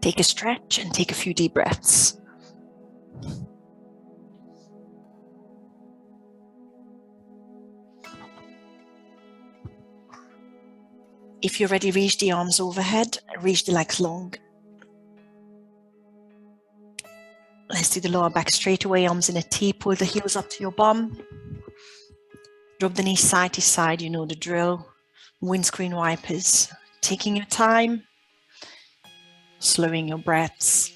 Take a stretch and take a few deep breaths. If you're ready, reach the arms overhead, reach the legs long. Let's do the lower back straight away, arms in a T, pull the heels up to your bum. Drop the knees side to side, you know the drill. Windscreen wipers, taking your time, slowing your breaths.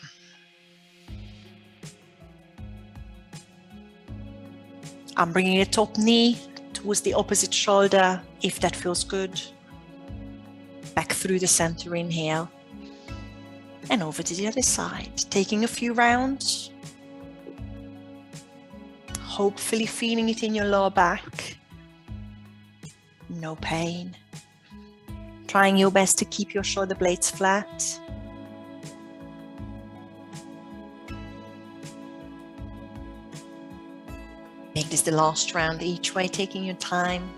I'm bringing the top knee towards the opposite shoulder, if that feels good. Back through the center, inhale. And over to the other side, taking a few rounds. Hopefully feeling it in your lower back. No pain. Trying your best to keep your shoulder blades flat. Make this the last round each way, taking your time.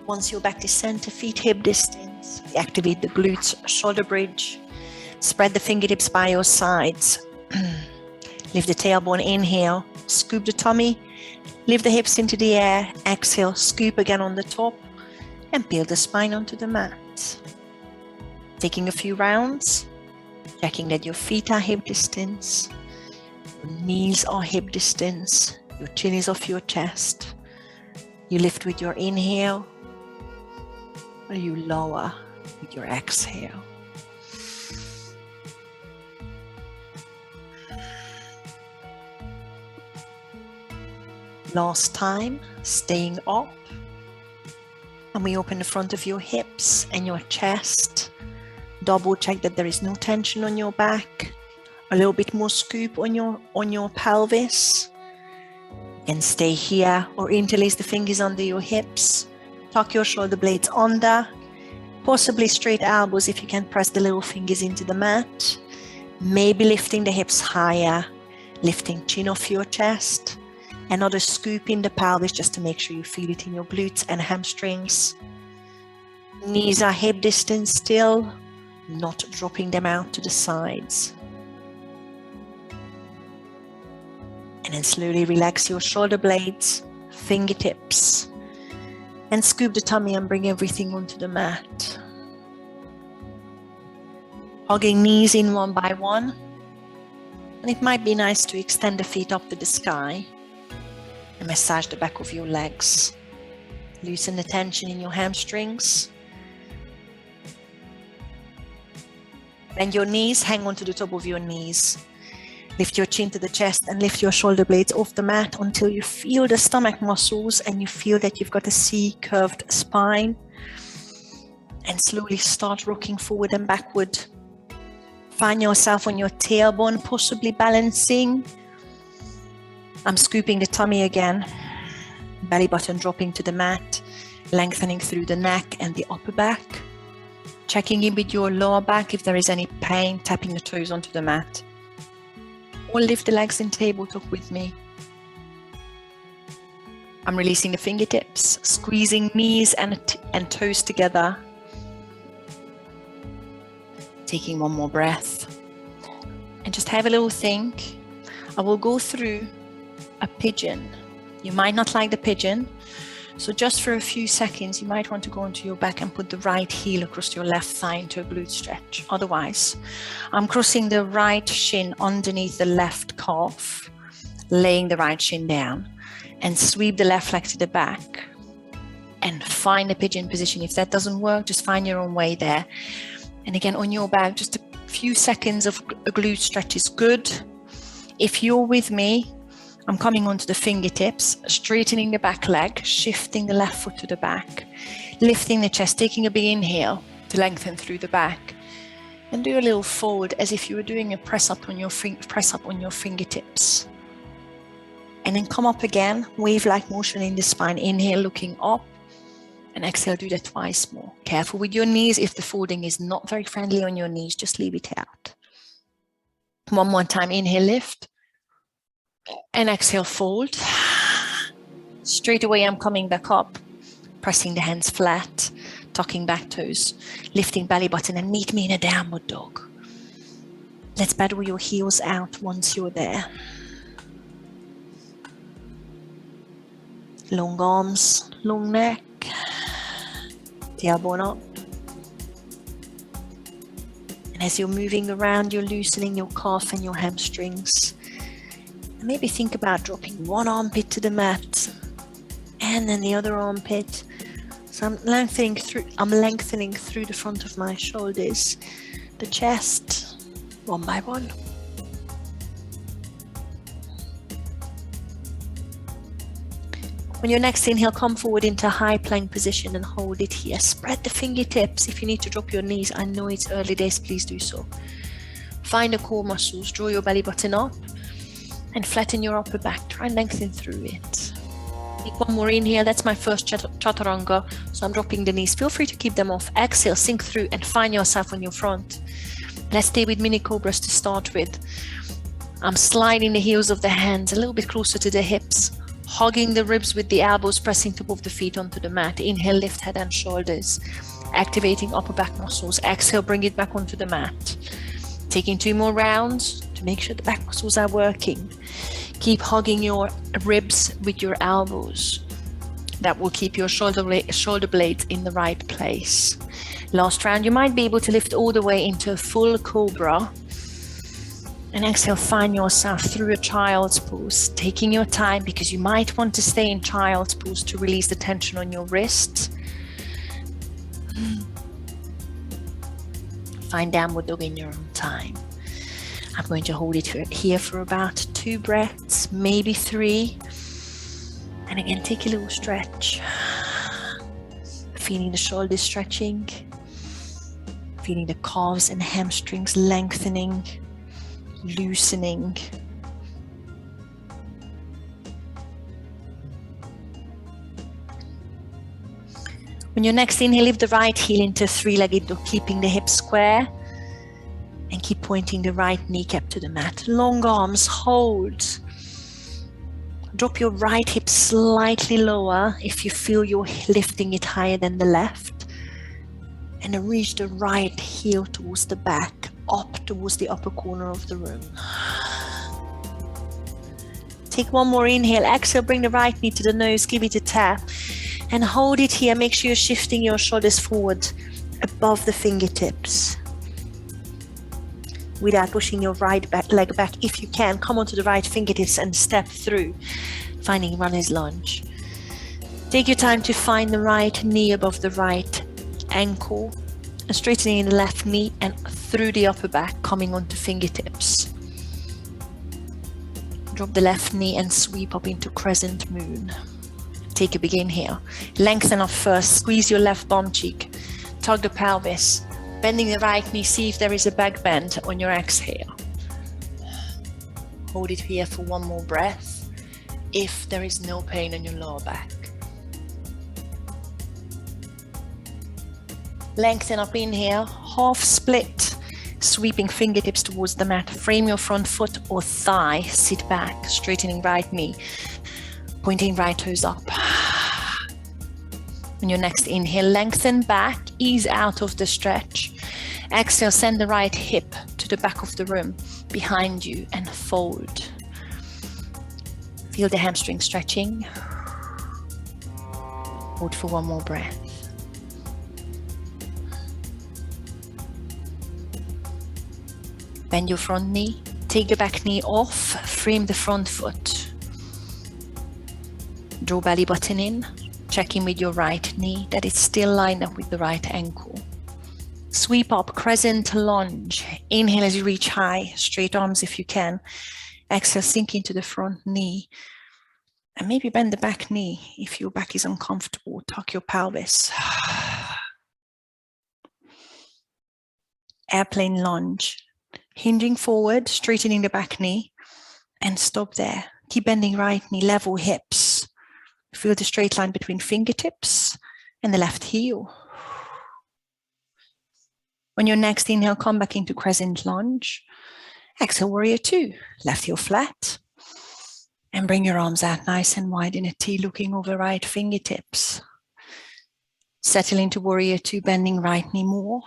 Once you're back to center, feet hip distance, activate the glutes, shoulder bridge. Spread the fingertips by your sides. Lift the tailbone, inhale, scoop the tummy, lift the hips into the air, exhale, scoop again on the top, and peel the spine onto the mat. Taking a few rounds, checking that your feet are hip distance, your knees are hip distance, your chin is off your chest. You lift with your inhale, or you lower with your exhale. Last time, staying up, and we open the front of your hips and your chest. Double check that there is no tension on your back. A little bit more scoop on your pelvis. And stay here or interlace the fingers under your hips. Tuck your shoulder blades under. Possibly straight elbows if you can press the little fingers into the mat. Maybe lifting the hips higher, lifting chin off your chest. Another scoop in the pelvis just to make sure you feel it in your glutes and hamstrings. Knees are hip distance still, not dropping them out to the sides. And then slowly relax your shoulder blades, fingertips, and scoop the tummy and bring everything onto the mat. Hugging knees in one by one. And it might be nice to extend the feet up to the sky and massage the back of your legs. Loosen the tension in your hamstrings. Bend your knees, hang on to the top of your knees. Lift your chin to the chest and lift your shoulder blades off the mat until you feel the stomach muscles and you feel that you've got a C-curved spine. And slowly start rocking forward and backward. Find yourself on your tailbone, possibly balancing. I'm scooping the tummy again. Belly button dropping to the mat, lengthening through the neck and the upper back. Checking in with your lower back if there is any pain, tapping the toes onto the mat. Or lift the legs in tabletop with me. I'm releasing the fingertips, squeezing knees and toes together. Taking one more breath. And just have a little think. I will go through a pigeon. You might not like the pigeon. So just for a few seconds, you might want to go onto your back and put the right heel across your left thigh into a glute stretch. Otherwise, I'm crossing the right shin underneath the left calf, laying the right shin down, and sweep the left leg to the back and find the pigeon position. If that doesn't work, just find your own way there. And again, on your back, just a few seconds of a glute stretch is good. If you're with me, I'm coming onto the fingertips, straightening the back leg, shifting the left foot to the back, lifting the chest, taking a big inhale to lengthen through the back, and do a little fold as if you were doing a press up on your fingertips. And then come up again, wave-like motion in the spine. Inhale, looking up, and exhale, do that twice more. Careful with your knees. If the folding is not very friendly on your knees, just leave it out. One more time, inhale, lift. And exhale, fold. Straight away, I'm coming back up. Pressing the hands flat, tucking back toes, lifting belly button, and meet me in a downward dog. Let's pedal your heels out once you're there. Long arms, long neck, tailbone up. And as you're moving around, you're loosening your calf and your hamstrings. And maybe think about dropping one armpit to the mat and then the other armpit. So I'm lengthening through the front of my shoulders, the chest, one by one. On your next inhale, come forward into high plank position and hold it here. Spread the fingertips. If you need to drop your knees, I know it's early days, please do so. Find the core muscles, draw your belly button up and flatten your upper back. Try and lengthen through it. Take one more inhale. That's my first chaturanga. So I'm dropping the knees. Feel free to keep them off. Exhale, sink through and find yourself on your front. Let's stay with mini cobras to start with. I'm sliding the heels of the hands a little bit closer to the hips. Hugging the ribs with the elbows, pressing top of the feet onto the mat. Inhale, lift head and shoulders. Activating upper back muscles. Exhale, bring it back onto the mat. Taking 2 more rounds to make sure the back muscles are working. Keep hugging your ribs with your elbows. That will keep your shoulder blades in the right place. Last round, you might be able to lift all the way into a full cobra. And exhale, find yourself through a child's pose, taking your time because you might want to stay in child's pose to release the tension on your wrists. Find downward dog in your own time. I'm going to hold it here for about 2 breaths, maybe 3. And again, take a little stretch. Feeling the shoulders stretching. Feeling the calves and hamstrings lengthening. Loosening. On your next inhale, lift the right heel into 3-legged dog, keeping the hips square and keep pointing the right kneecap to the mat. Long arms, hold. Drop your right hip slightly lower if you feel you're lifting it higher than the left. And then reach the right heel towards the back, up towards the upper corner of the room. Take one more inhale. Exhale, bring the right knee to the nose, give it a tap. And hold it here. Make sure you're shifting your shoulders forward above the fingertips. Without pushing your right leg back, if you can, come onto the right fingertips and step through, finding runner's lunge. Take your time to find the right knee above the right ankle, and straightening the left knee and through the upper back, coming onto fingertips. Drop the left knee and sweep up into crescent moon. Take a big inhale. Lengthen up first. Squeeze your left bum cheek. Tug the pelvis. Bending the right knee. See if there is a back bend on your exhale. Hold it here for 1 more breath. If there is no pain in your lower back. Lengthen up, inhale. Half split. Sweeping fingertips towards the mat. Frame your front foot or thigh. Sit back. Straightening right knee. Pointing right toes up. On your next inhale, lengthen back, ease out of the stretch. Exhale, send the right hip to the back of the room, behind you, and fold. Feel the hamstring stretching. Hold for 1 more breath. Bend your front knee, take the back knee off, frame the front foot. Draw belly button in, checking with your right knee that it's still lined up with the right ankle. Sweep up, crescent lunge. Inhale as you reach high, straight arms if you can. Exhale, sink into the front knee. And maybe bend the back knee if your back is uncomfortable. Tuck your pelvis. Airplane lunge. Hinging forward, straightening the back knee. And stop there. Keep bending right knee, level hips. Feel the straight line between fingertips and the left heel. On your next inhale, come back into crescent lunge. Exhale, warrior 2. Left heel flat. And bring your arms out nice and wide in a T, looking over right fingertips. Settle into warrior two, bending right knee more.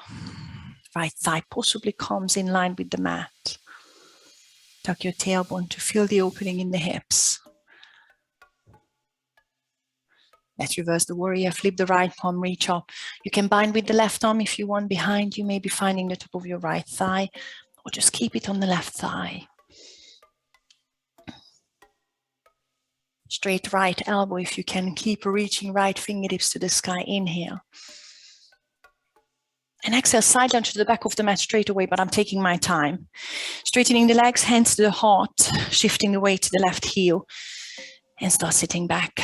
Right thigh possibly comes in line with the mat. Tuck your tailbone to feel the opening in the hips. Let's reverse the warrior, flip the right palm, reach up. You can bind with the left arm if you want behind you, maybe finding the top of your right thigh, or just keep it on the left thigh. Straight right elbow if you can, keep reaching right fingertips to the sky, inhale. And exhale, side lunge to the back of the mat straight away, but I'm taking my time. Straightening the legs, hands to the heart, shifting the weight to the left heel, and start sitting back.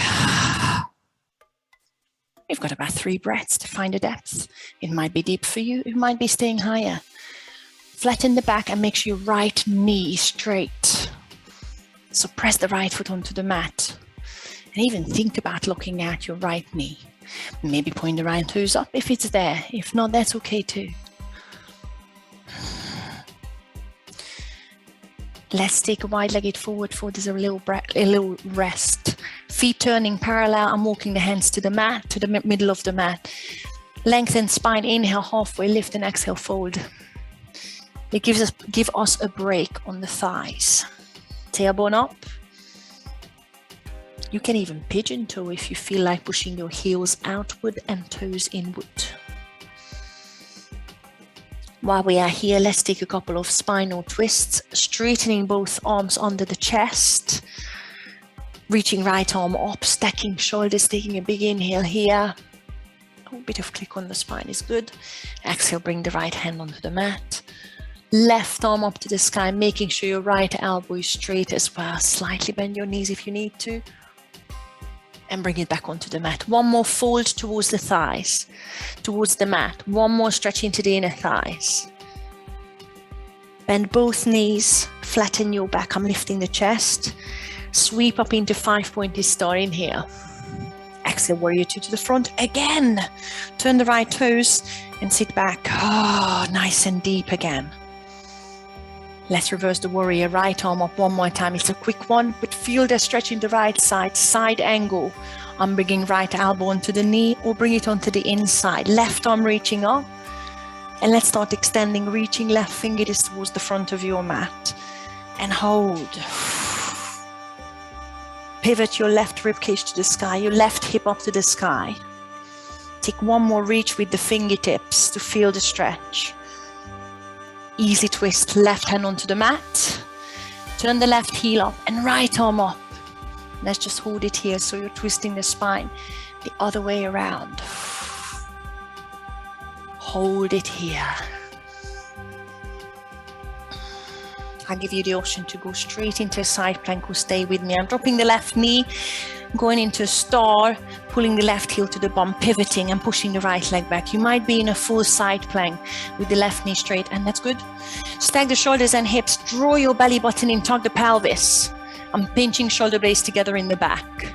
You've got about 3 breaths to find the depth. It might be deep for you, it might be staying higher. Flatten the back and make sure your right knee is straight. So press the right foot onto the mat. And even think about looking at your right knee. Maybe point the right toes up if it's there. If not, that's okay too. Let's take a wide-legged forward fold. There's a little rest. Feet turning parallel. I'm walking the hands to the mat, to the middle of the mat. Lengthen spine. Inhale, halfway lift, and exhale, fold. It give us a break on the thighs. Tailbone up. You can even pigeon toe if you feel like pushing your heels outward and toes inward. While we are here, let's take a couple of spinal twists, straightening both arms under the chest, reaching right arm up, stacking shoulders, taking a big inhale here. A bit of click on the spine is good. Exhale, bring the right hand onto the mat. Left arm up to the sky, making sure your right elbow is straight as well. Slightly bend your knees if you need to. And bring it back onto the mat. One more fold towards the thighs, towards the mat. One more stretch into the inner thighs. Bend both knees, flatten your back. I'm lifting the chest. Sweep up into 5-pointed star. Inhale. Exhale, warrior two to the front. Again, turn the right toes and sit back. Oh, nice and deep again. Let's reverse the warrior, right arm up one more time. It's a quick one, but feel the stretch in the right side, side angle. I'm bringing right elbow onto the knee or bring it onto the inside. Left arm reaching up. And let's start extending, reaching left fingertips towards the front of your mat. And hold. Pivot your left ribcage to the sky, your left hip up to the sky. Take one more reach with the fingertips to feel the stretch. Easy twist, left hand onto the mat. Turn the left heel up and right arm up. Let's just hold it here so you're twisting the spine the other way around. Hold it here. I'll give you the option to go straight into a side plank or stay with me. I'm dropping the left knee, going into a star, pulling the left heel to the bum, pivoting and pushing the right leg back. You might be in a full side plank with the left knee straight, and that's good. Stack the shoulders and hips, draw your belly button in, tug the pelvis. I'm pinching shoulder blades together in the back.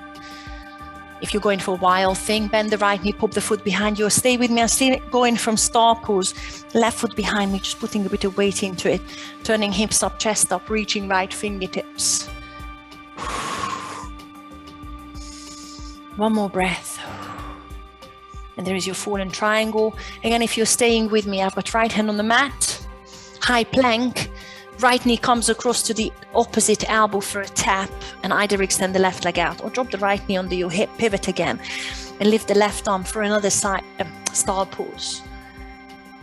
If you're going for a wild thing, bend the right knee, pop the foot behind you, or stay with me. I'm still going from star pose, left foot behind me, just putting a bit of weight into it, turning hips up, chest up, reaching right fingertips. One more breath. And there is your fallen triangle. Again, if you're staying with me, I've got right hand on the mat, high plank, right knee comes across to the opposite elbow for a tap, and either extend the left leg out or drop the right knee under your hip, pivot again, and lift the left arm for another side star pose.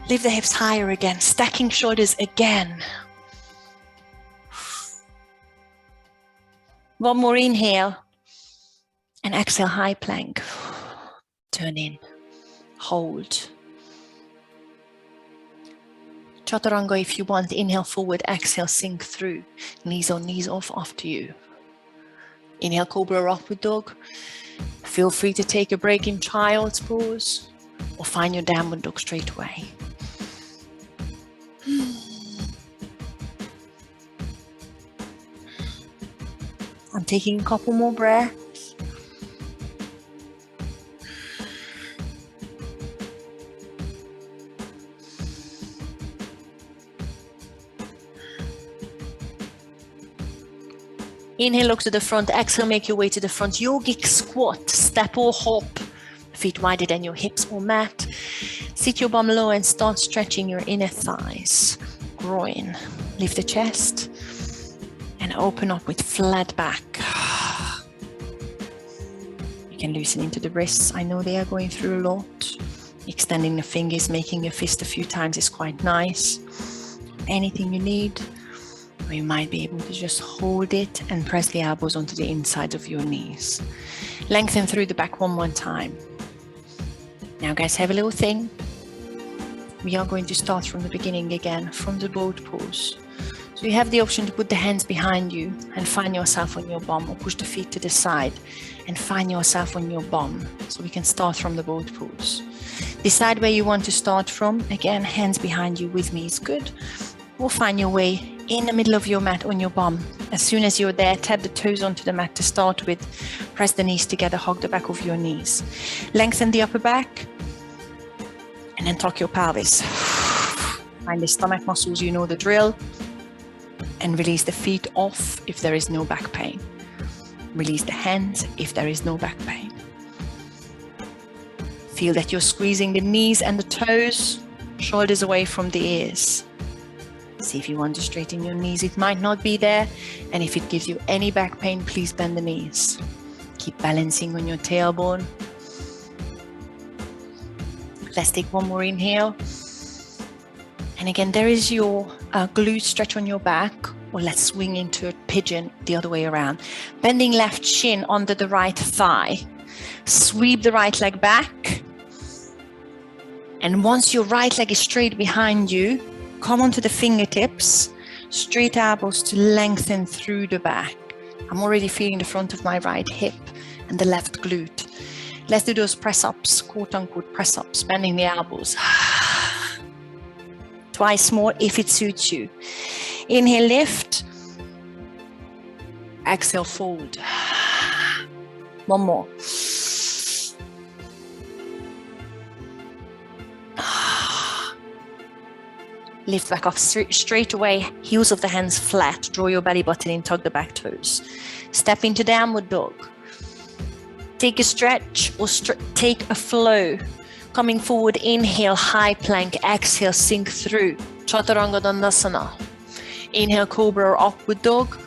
Lift the hips higher again, stacking shoulders again. One more inhale. And exhale, high plank. Turn in, hold. Chaturanga if you want. Inhale forward, exhale, sink through. Knees on, knees off, after you. Inhale, Cobra upward dog. Feel free to take a break in child's pose or find your downward dog straight away. I'm taking a couple more breaths. Inhale, look to the front. Exhale, make your way to the front. Yogic squat, step or hop. feet wider than your hips or mat. Sit your bum low and start stretching your inner thighs, groin. Lift the chest and open up with flat back. You can loosen into the wrists. I know they are going through a lot. Extending the fingers, making your fist a few times is quite nice. Anything you need, or you might be able to just hold it and press the elbows onto the inside of your knees. Lengthen through the back one more time. Now guys, have a little thing. We are going to start from the beginning again, from the boat pose. So you have the option to put the hands behind you and find yourself on your bum, or push the feet to the side and find yourself on your bum. So we can start from the boat pose. Decide where you want to start from. Again, hands behind you with me is good. Or find your way in the middle of your mat on your bum. As soon as you're there, tap the toes onto the mat to start with. Press the knees together, hug the back of your knees. Lengthen the upper back. And then tuck your pelvis. Find the stomach muscles, you know the drill. And release the feet off if there is no back pain. Release the hands if there is no back pain. Feel that you're squeezing the knees and the toes, shoulders away from the ears. See if you want to straighten your knees. It might not be there. And if it gives you any back pain, please bend the knees. Keep balancing on your tailbone. Let's take one more inhale. And again, there is your glute stretch on your back, or let's swing into a pigeon the other way around. Bending left shin under the right thigh. Sweep the right leg back. And once your right leg is straight behind you, come onto the fingertips, straight elbows to lengthen through the back. I'm already feeling the front of my right hip and the left glute. Let's do those press-ups, quote-unquote press-ups, bending the elbows. Twice more if it suits you. Inhale, lift. Exhale, fold. One more. Lift back up straight away, heels of the hands flat. Draw your belly button in, tug the back toes. Step into downward dog. Take a stretch or take a flow. Coming forward, inhale, high plank. Exhale, sink through. Chaturanga Dandasana. Inhale, Cobra or upward dog.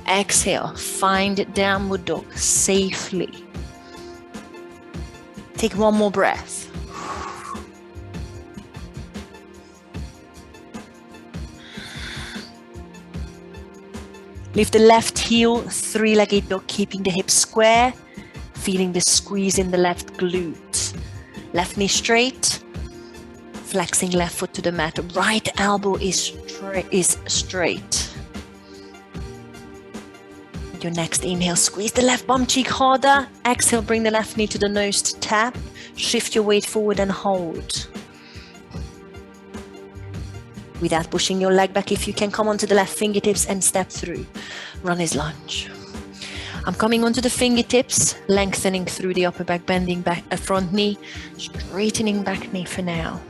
Exhale, find downward dog safely. Take one more breath. Lift the left heel, three-legged dog, keeping the hips square, feeling the squeeze in the left glute. Left knee straight, flexing left foot to the mat. Right elbow is straight. Your next inhale, squeeze the left bum cheek harder. Exhale, bring the left knee to the nose to tap. Shift your weight forward and hold. Without pushing your leg back, if you can, come onto the left fingertips and step through. Runner's lunge. I'm coming onto the fingertips, lengthening through the upper back, bending back a front knee, straightening back knee for now.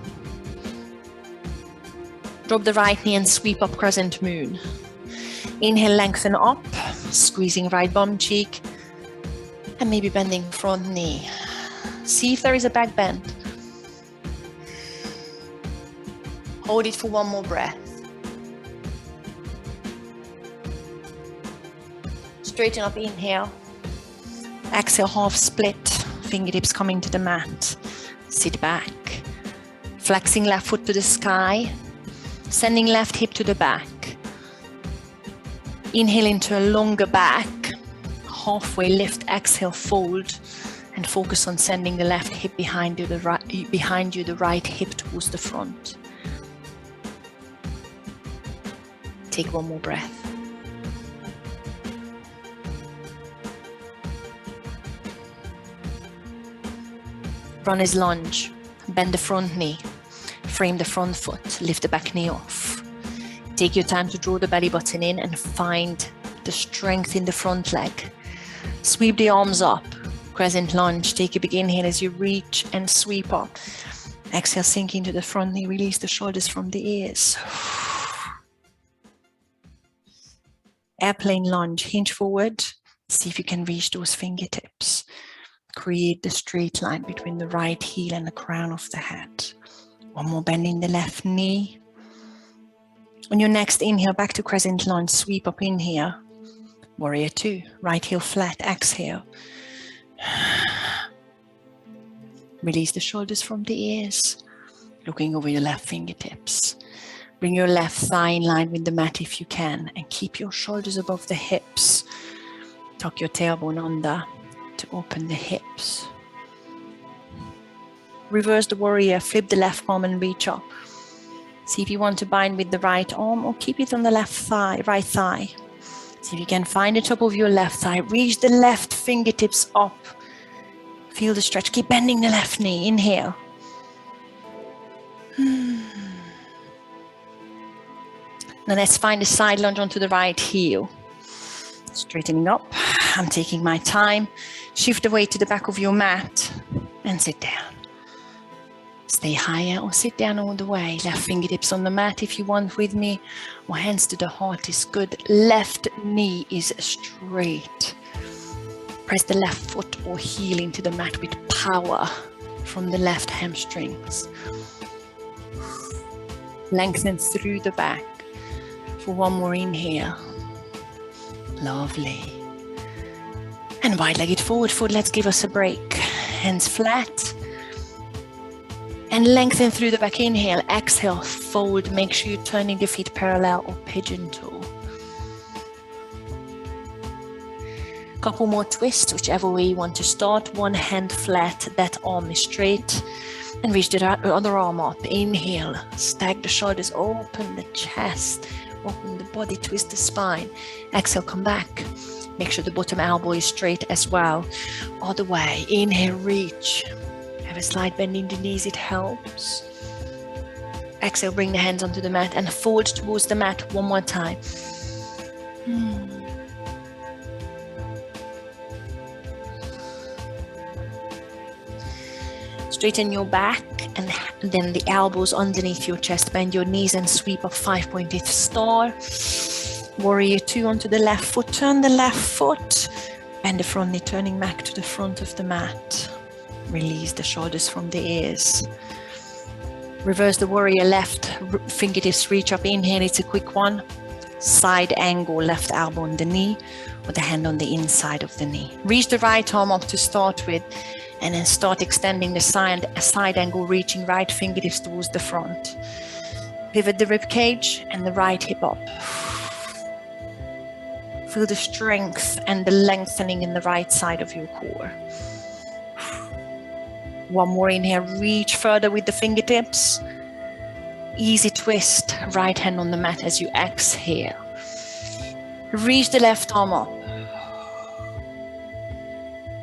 Drop the right knee and sweep up crescent moon. Inhale, lengthen up, squeezing right bum cheek, and maybe bending front knee. See if there is a back bend. Hold it for one more breath. Straighten up, inhale. Exhale, half split. Fingertips coming to the mat. Sit back. Flexing left foot to the sky. Sending left hip to the back. Inhale into a longer back. Halfway lift, exhale, fold. And focus on sending the left hip behind you, the right hip towards the front. Take one more breath. Runner's lunge. Bend the front knee. Frame the front foot. Lift the back knee off. Take your time to draw the belly button in and find the strength in the front leg. Sweep the arms up. Crescent lunge. Take a big inhale as you reach and sweep up. Exhale, sink into the front knee. Release the shoulders from the ears. Airplane lunge, hinge forward. See if you can reach those fingertips. Create the straight line between the right heel and the crown of the head. One more bend in the left knee. On your next inhale, back to Crescent Lunge, sweep up in here. Warrior 2, right heel flat, exhale. Release the shoulders from the ears, looking over your left fingertips. Bring your left thigh in line with the mat if you can, and keep your shoulders above the hips. Tuck your tailbone under to open the hips. Reverse the warrior, flip the left palm and reach up. See if you want to bind with the right arm or keep it on the right thigh. See if you can find the top of your left thigh. Reach the left fingertips up. Feel the stretch. Keep bending the left knee. Inhale. Now let's find a side lunge onto the right heel. Straightening up. I'm taking my time. Shift the weight to the back of your mat and sit down. Stay higher or sit down all the way. Left fingertips on the mat if you want with me, or hands to the heart is good. Left knee is straight. Press the left foot or heel into the mat with power from the left hamstrings. Lengthen through the back for one more inhale. Lovely. And wide-legged forward foot, let's give us a break. Hands flat. And lengthen through the back, inhale, exhale, fold. Make sure you're turning the feet parallel or pigeon toe. Couple more twists, whichever way you want to start. One hand flat, that arm is straight. And reach the other arm up. Inhale, stack the shoulders, open the chest, open the body, twist the spine. Exhale, come back. Make sure the bottom elbow is straight as well. Other way, inhale, reach. Have a slight bend in the knees, it helps. Exhale, bring the hands onto the mat and fold towards the mat one more time. Straighten your back and then the elbows underneath your chest. Bend your knees and sweep up 5-pointed star. Warrior 2 onto the left foot. Turn the left foot. Bend the front knee, turning back to the front of the mat. Release the shoulders from the ears. Reverse the warrior, left fingertips reach up. Inhale, it's a quick one. Side angle, left elbow on the knee with the hand on the inside of the knee. Reach the right arm up to start with, and then start extending the side angle, reaching right fingertips towards the front. Pivot the rib cage and the right hip up. Feel the strength and the lengthening in the right side of your core. One more inhale, reach further with the fingertips. Easy twist, right hand on the mat as you exhale. Reach the left arm up.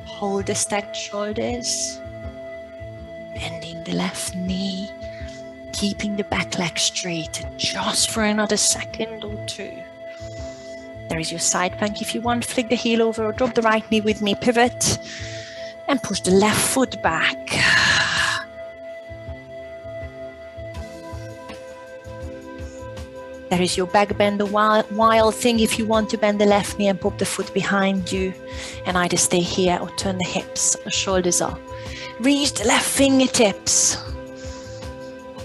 Hold the stacked shoulders. Bending the left knee. Keeping the back leg straight just for another second or two. There is your side plank if you want. Flick the heel over or drop the right knee with me. Pivot. And push the left foot back. There is your back bend, the wild thing if you want to bend the left knee and pop the foot behind you and either stay here or turn the hips or shoulders up. Reach the left fingertips.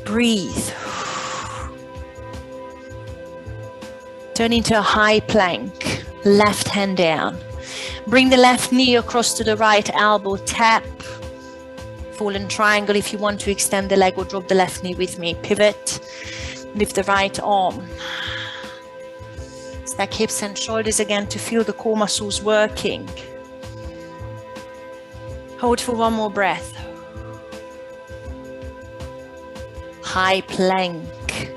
Breathe. Turn into a high plank. Left hand down. Bring the left knee across to the right elbow, tap. Fallen triangle if you want to extend the leg or drop the left knee with me. Pivot, lift the right arm. Stack hips and shoulders again to feel the core muscles working. Hold for one more breath. High plank.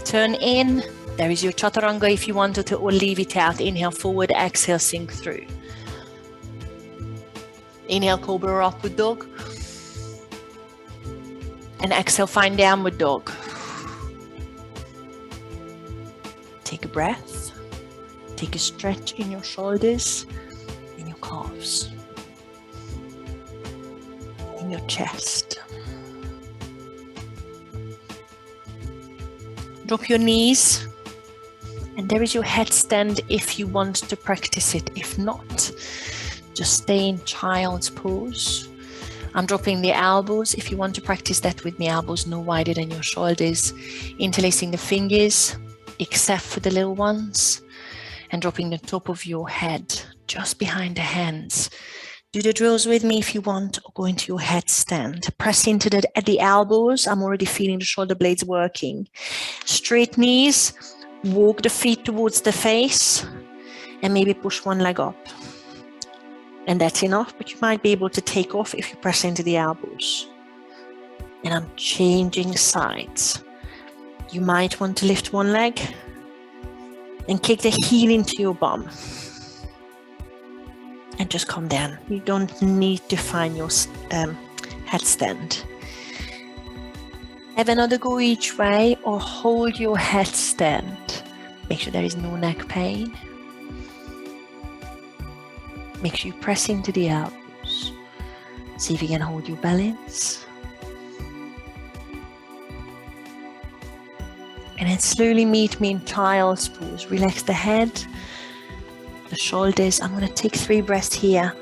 Turn in. There is your chaturanga if you wanted to, or leave it out. Inhale forward, exhale, sink through. Inhale, Cobra upward dog. And exhale, find downward dog. Take a breath. Take a stretch in your shoulders, in your calves, in your chest. Drop your knees. And there is your headstand if you want to practice it. If not, Just stay in child's pose. I'm dropping the elbows. If you want to practice that with me, elbows no wider than your shoulders. Interlacing the fingers, except for the little ones. And dropping the top of your head just behind the hands. Do the drills with me if you want, or go into your headstand. Press into the elbows. I'm already feeling the shoulder blades working. Straight knees, walk the feet towards the face, and maybe push one leg up. And that's enough, but you might be able to take off if you press into the elbows. And I'm changing sides. You might want to lift one leg and kick the heel into your bum. And just come down. You don't need to find your headstand. Have another go each way or hold your headstand. Make sure there is no neck pain. Make sure you press into the elbows. See if you can hold your balance. And then slowly meet me in child's pose. Relax the head, the shoulders. I'm going to take 3 breaths here.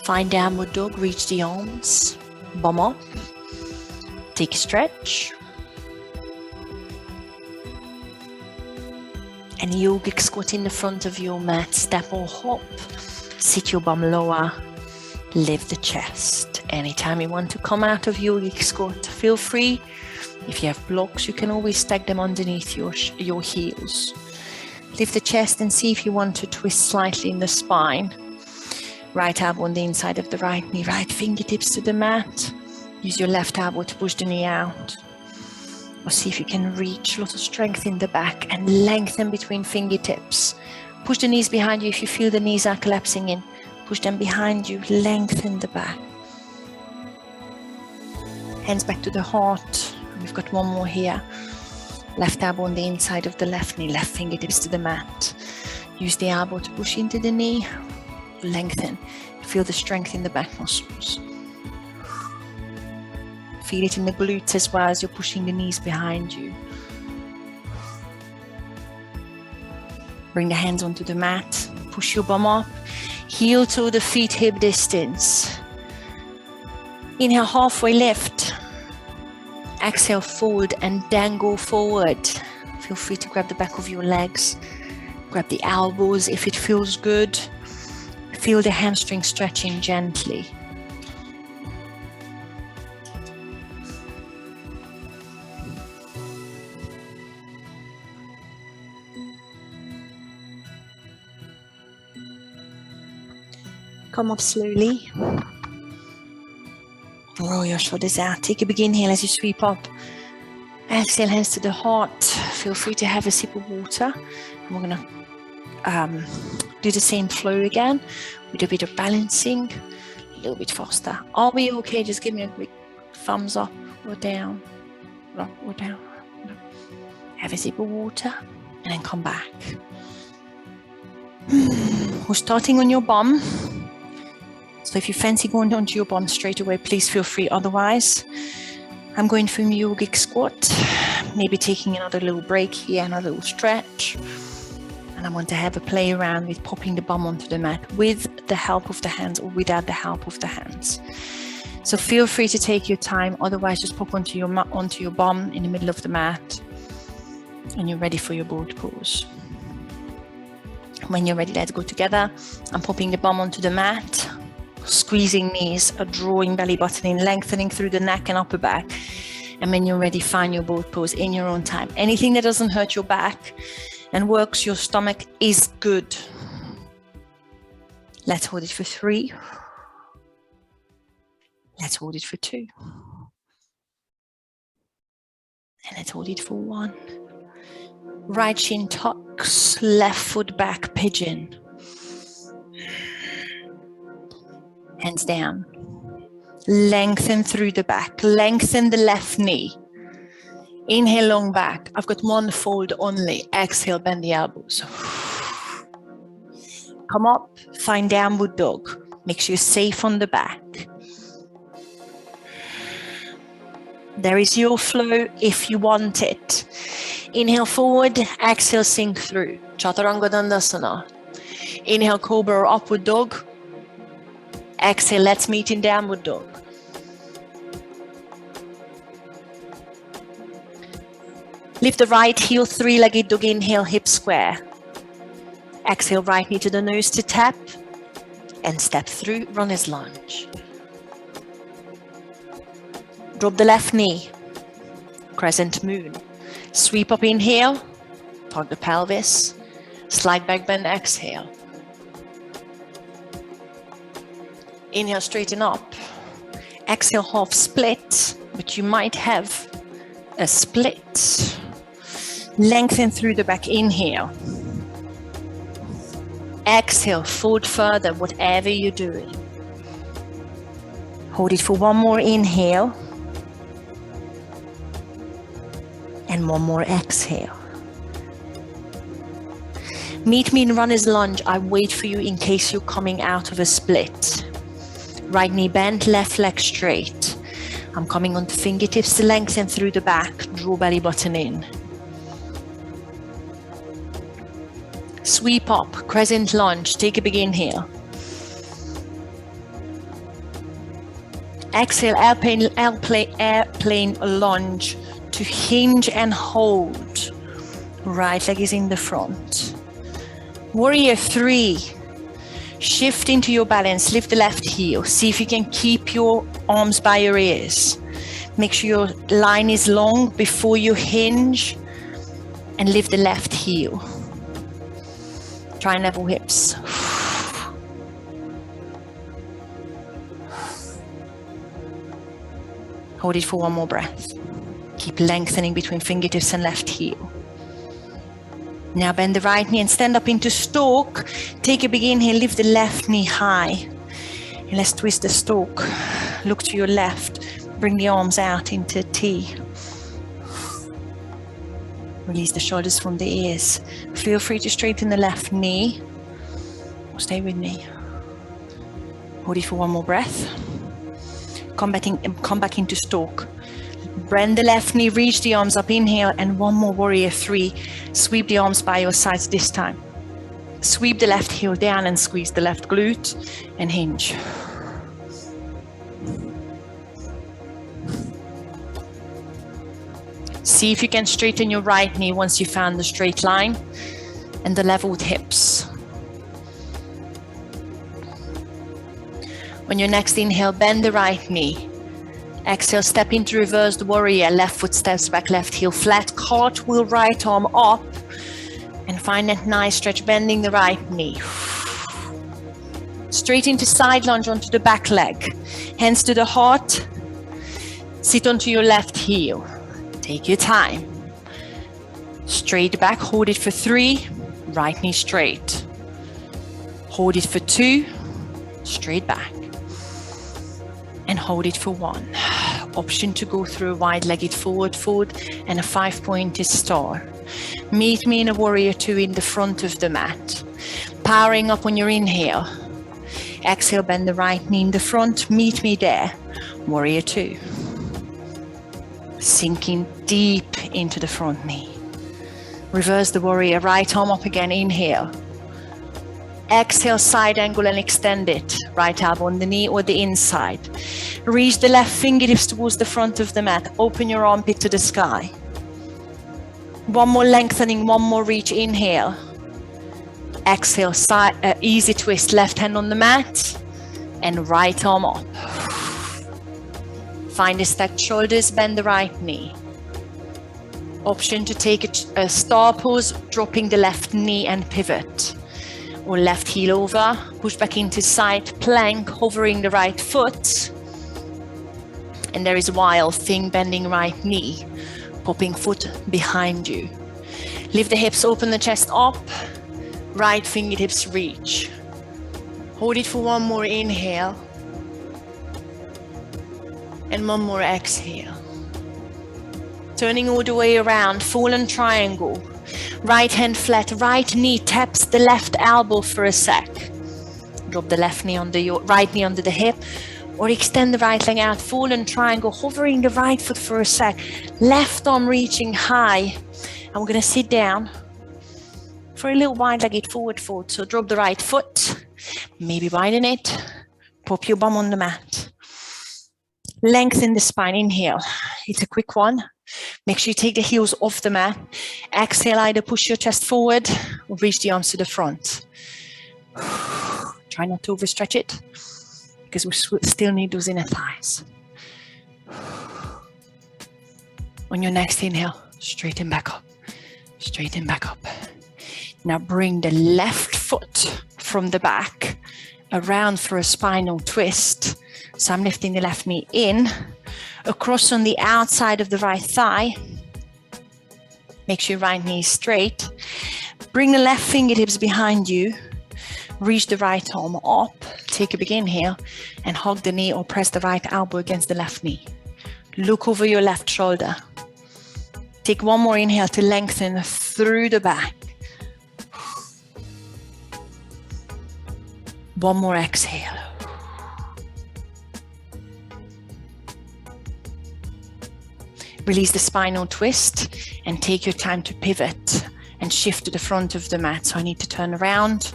Find downward dog, reach the arms, bum up, take a stretch. And yogic squat in the front of your mat, step or hop, sit your bum lower, lift the chest. Anytime you want to come out of yogic squat, feel free. If you have blocks, you can always stack them underneath your heels. Lift the chest and see if you want to twist slightly in the spine. Right elbow on the inside of the right knee, right fingertips to the mat. Use your left elbow to push the knee out. Or see if you can reach a lot of strength in the back and lengthen between fingertips. Push the knees behind you if you feel the knees are collapsing in. Push them behind you, lengthen the back. Hands back to the heart. We've got one more here. Left elbow on the inside of the left knee, left fingertips to the mat. Use the elbow to push into the knee. Lengthen. Feel the strength in the back muscles. Feel it in the glutes as well as you're pushing the knees behind you. Bring the hands onto the mat. Push your bum up. Heel to the feet hip distance. Inhale, halfway lift. Exhale, fold and then go forward. Feel free to grab the back of your legs. Grab the elbows if it feels good. Feel the hamstring stretching gently. Come up slowly. Roll your shoulders out. Take a big inhale as you sweep up. Exhale, hands to the heart. Feel free to have a sip of water. And we're going to do the same flow again with a bit of balancing, a little bit faster. Are we okay? Just give me a quick thumbs up or down, up or down. Have a sip of water and then come back. We're starting on your bum. So if you fancy going onto your bum straight away, please feel free. Otherwise, I'm going for yogic squat, maybe taking another little break here, another little stretch. And I want to have a play around with popping the bum onto the mat with the help of the hands or without the help of the hands. So feel free to take your time. Otherwise, just pop onto your bum in the middle of the mat. And you're ready for your boat pose. When you're ready, let's go together. I'm popping the bum onto the mat. Squeezing knees, drawing belly button in, lengthening through the neck and upper back. And when you're ready, find your boat pose in your own time. Anything that doesn't hurt your back and works your stomach is good. Let's hold it for 3. Let's hold it for 2. And let's hold it for 1. Right shin tucks, left foot back, pigeon. Hands down. Lengthen through the back. Lengthen the left knee. Inhale, long back. I've got one fold only. Exhale, bend the elbows. Come up, find downward dog. Make sure you're safe on the back. There is your flow if you want it. Inhale forward, exhale, sink through. Chaturanga Dandasana. Inhale, Cobra or upward dog. Exhale, let's meet in downward dog. Lift the right heel, three-legged dog. Inhale, hip square. Exhale, right knee to the nose to tap. And step through, runner's lunge. Drop the left knee, crescent moon. Sweep up, inhale, tug the pelvis, slide back, bend, exhale. Inhale, straighten up. Exhale, half split, but you might have a split. Lengthen through the back, inhale. Exhale, forward further, whatever you're doing. Hold it for one more inhale. And one more exhale. Meet me in runner's lunge. I wait for you in case you're coming out of a split. Right knee bent, left leg straight. I'm coming onto fingertips to lengthen through the back. Draw belly button in. Sweep up, crescent lunge. Take a big inhale. Exhale, airplane lunge. To hinge and hold. Right leg is in the front. Warrior 3. Shift into your balance. Lift the left heel. See if you can keep your arms by your ears. Make sure your line is long before you hinge. And lift the left heel. Try and level hips. Hold it for one more breath. Keep lengthening between fingertips and left heel. Now bend the right knee and stand up into stalk. Take a big inhale, lift the left knee high. And let's twist the stalk. Look to your left. Bring the arms out into T. Release the shoulders from the ears. Feel free to straighten the left knee. Stay with me. Hold it for one more breath. Come back into stalk. Bend the left knee, reach the arms up, inhale, and one more warrior 3. Sweep the arms by your sides this time. Sweep the left heel down and squeeze the left glute and hinge. See if you can straighten your right knee once you found the straight line and the leveled hips. On your next inhale, bend the right knee. Exhale, step into reversed warrior. Left foot steps back, left heel flat. Cartwheel, right arm up. And find that nice stretch, bending the right knee. Straight into side lunge onto the back leg. Hands to the heart. Sit onto your left heel. Take your time. Straight back, hold it for 3. Right knee straight. Hold it for 2. Straight back. And hold it for 1. Option to go through a wide-legged forward fold and a 5-pointed star. Meet me in a warrior 2 in the front of the mat. Powering up on your inhale. Exhale, bend the right knee in the front. Meet me there. Warrior 2. Sinking deep into the front knee. Reverse the warrior. Right arm up again. Inhale. Exhale, side angle and extend it. Right elbow on the knee or the inside. Reach the left fingertips towards the front of the mat. Open your armpit to the sky. One more lengthening, one more reach. Inhale. Exhale, side, easy twist. Left hand on the mat and right arm up. Find the stacked shoulders, bend the right knee. Option to take a star pose, dropping the left knee and pivot. Or left heel over, push back into side plank, hovering the right foot. And there is a wild thing, bending right knee, popping foot behind you. Lift the hips, open the chest up, right fingertips reach. Hold it for one more inhale. And one more exhale. Turning all the way around, fallen triangle. Right hand flat, right knee taps the left elbow for a sec. Drop the left knee on the right knee under the hip, or extend the right leg out, fallen triangle, hovering the right foot for a sec. Left arm reaching high. And we're going to sit down for a little wide-legged forward fold. So drop the right foot, maybe widen it, pop your bum on the mat. Lengthen the spine, inhale. It's a quick one. Make sure you take the heels off the mat. Exhale, either push your chest forward or reach the arms to the front. Try not to overstretch it, because we still need those inner thighs. On your next inhale, straighten back up, straighten back up. Now bring the left foot from the back around for a spinal twist. So I'm lifting the left knee in, across on the outside of the right thigh. Make sure your right knee is straight. Bring the left fingertips behind you. Reach the right arm up. Take a big inhale and hug the knee or press the right elbow against the left knee. Look over your left shoulder. Take one more inhale to lengthen through the back. One more exhale. Release the spinal twist and take your time to pivot and shift to the front of the mat. So I need to turn around,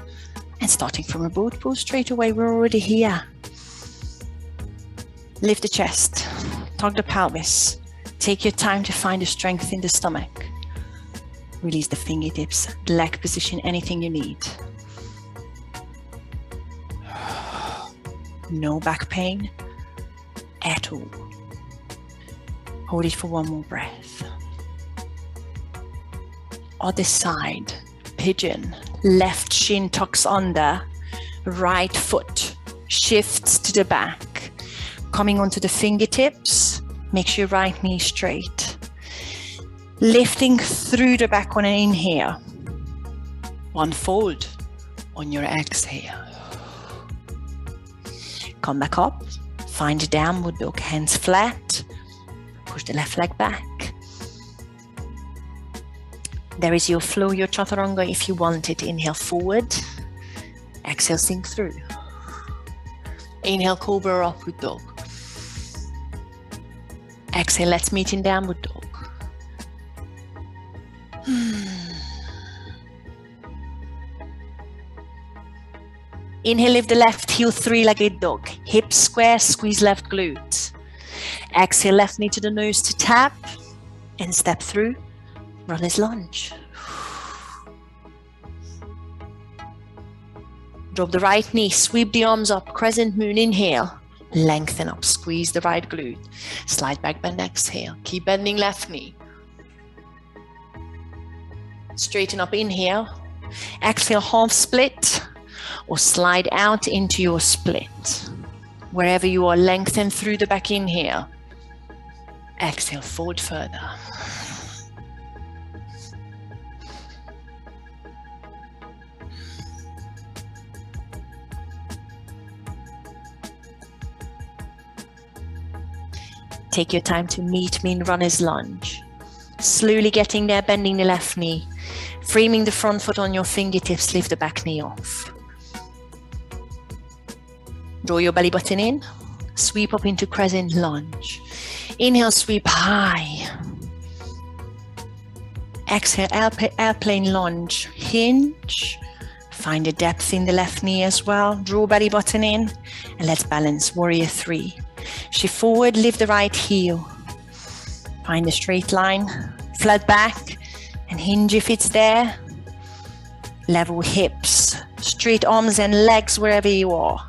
and starting from a boat pose straight away, we're already here. Lift the chest, tug the pelvis. Take your time to find the strength in the stomach. Release the fingertips, leg position, anything you need. No back pain at all. Hold it for one more breath. Other side, pigeon. Left shin tucks under, right foot shifts to the back. Coming onto the fingertips, make sure your right knee straight. Lifting through the back on an inhale. One fold on your exhale. Come back up, find a downward dog, hands flat. Push the left leg back. There is your flow, your chaturanga if you want it. Inhale forward, exhale sink through. Inhale cobra upward dog. Exhale, let's meet in downward dog. Inhale, lift the left heel, three-legged dog. Hips square, squeeze left glute. Exhale, left knee to the nose to tap and step through. Runner's lunge. Drop the right knee, sweep the arms up, crescent moon, inhale. Lengthen up, squeeze the right glute. Slide back, bend, exhale. Keep bending left knee. Straighten up, inhale. Exhale, half split or slide out into your split. Wherever you are, lengthen through the back, inhale. Exhale, forward further. Take your time to meet me in runner's lunge. Slowly getting there, bending the left knee. Framing the front foot on your fingertips, lift the back knee off. Draw your belly button in. Sweep up into crescent lunge. Inhale, sweep high. Exhale, airplane lunge. Hinge. Find a depth in the left knee as well. Draw belly button in. And let's balance, warrior three. Shift forward, lift the right heel. Find a straight line. Flat back. And hinge if it's there. Level hips. Straight arms and legs wherever you are.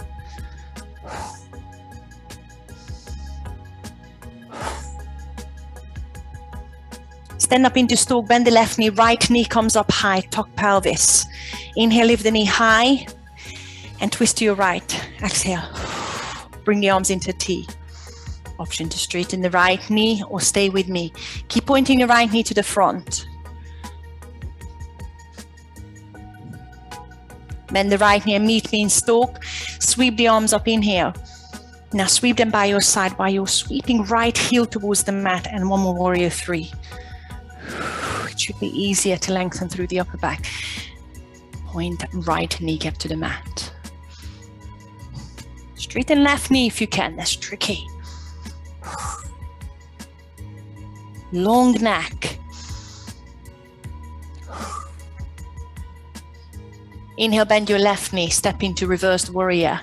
Stand up into stalk, bend the left knee, right knee comes up high, tuck pelvis. Inhale, lift the knee high and twist to your right. Exhale, bring the arms into T. Option to straighten the right knee or stay with me. Keep pointing the right knee to the front. Bend the right knee and meet me in stalk. Sweep the arms up, inhale. Now sweep them by your side while you're sweeping right heel towards the mat, and one more warrior three. should be easier to lengthen through the upper back. Point right kneecap to the mat. Straighten left knee if you can, that's tricky. Long neck. Inhale, bend your left knee, step into reversed warrior.